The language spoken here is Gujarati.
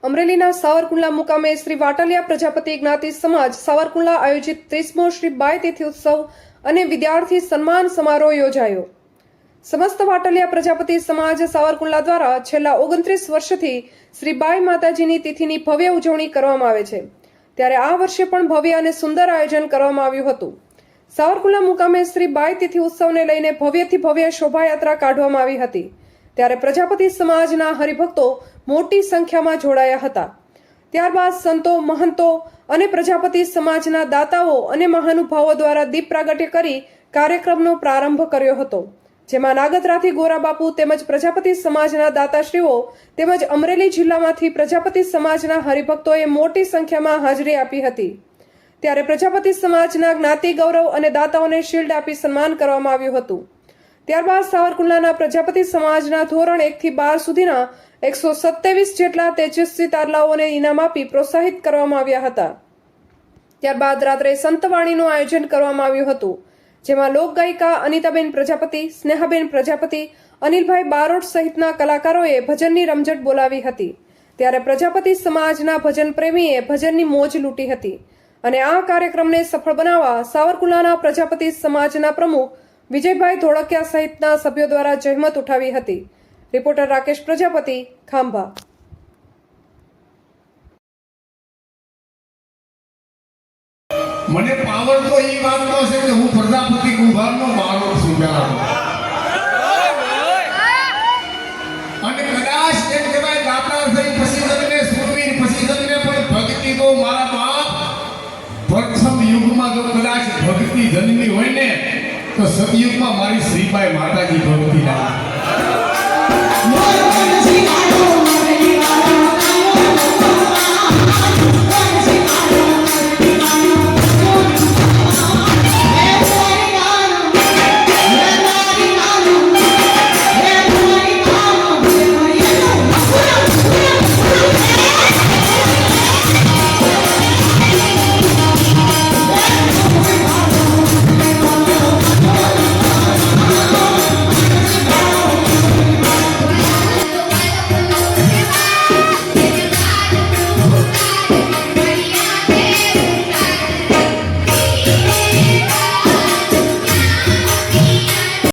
અમરેલીના સાવરકુંડલા મુકામે શ્રી વાટલિયા પ્રજાપતિ જ્ઞાતિ સમાજ સાવરકુંડલા આયોજિત 30મો શ્રી બાઈ તિથિ ઉત્સવ અને વિદ્યાર્થી સન્માન સમારોહ યોજાયો। સમસ્ત વાટલિયા પ્રજાપતિ સમાજ સાવરકુંડલા દ્વારા છેલ્લા 29 વર્ષથી શ્રી બાઈ માતાજીની તિથિની ભવ્ય ઉજવણી કરવામાં આવે છે, ત્યારે આ વર્ષે પણ ભવ્ય અને સુંદર આયોજન કરવામાં આવ્યું હતું। સાવરકુંડલા મુકામે શ્રી બાઈ તિથિ ઉત્સવને લઈને ભવ્યથી ભવ્ય શોભાયાત્રા કાઢવામાં આવી હતી, ત્યારે પ્રજાપતિ સમાજના હરિભક્તો મોટી સંખ્યામાં જોડાયા હતા। ત્યારબાદ સંતો, મહંતો અને પ્રજાપતિ સમાજના દાતાઓ અને મહાનુભાવો દ્વારા દીપ પ્રાગટ્ય કરી કાર્યક્રમનો પ્રારંભ કર્યો હતો, જેમાં નાગદરાથી ગોરાબાપુ તેમજ પ્રજાપતિ સમાજના દાતાશ્રીઓ તેમજ અમરેલી જિલ્લામાંથી પ્રજાપતિ સમાજના હરિભક્તોએ મોટી સંખ્યામાં હાજરી આપી હતી। ત્યારે પ્રજાપતિ સમાજના જ્ઞાતિ ગૌરવ અને દાતાઓને શિલ્ડ આપી સન્માન કરવામાં આવ્યું હતું। ત્યારબાદ સાવરકુંડલાના પ્રજાપતિ સમાજના ધોરણ 1 થી 12 સુધીના 127 જેટલા તેજસ્વી તારલાઓને ઇનામ આપી પ્રોત્સાહિત કરવામાં આવ્યા હતા। ત્યારબાદ રાત્રે સંતવાણીનું આયોજન કરવામાં આવ્યું હતું, જેમાં લોકગાયિકા અનિતાબેન પ્રજાપતિ, સ્નેહાબેન પ્રજાપતિ, અનિલભાઈ બારોટ સહિતના કલાકારોએ ભજનની રમઝટ બોલાવી હતી। ત્યારે પ્રજાપતિ સમાજના ભજન પ્રેમીએ ભજનની મોજ લૂંટી હતી અને આ કાર્યક્રમને સફળ બનાવવા સાવરકુંડલાના પ્રજાપતિ સમાજના પ્રમુખ વિજયભાઈ ધોળકિયા સહિતના સભ્યો દ્વારા જહેમત ઉઠાવી હતી। રિપોર્ટર રાકેશ પ્રજાપતિ, ખાંભા। મને પાવર તો એ વાતનો છે કે હું પ્રજાપતિ કુંભારનો બાળક છું અને કદાચ એમ કહેવાય દાતા થઈ પછી જન્મે સુરવીર, પછી જન્મે પણ ભક્તિ તો મારા બાપ પ્રથમ યુગમાં જો કદાચ ભક્તિ જન્મી હોય ને તો સતયુગમાં મારી શ્રીબાઈ માતાજી ભક્તિ લાવી।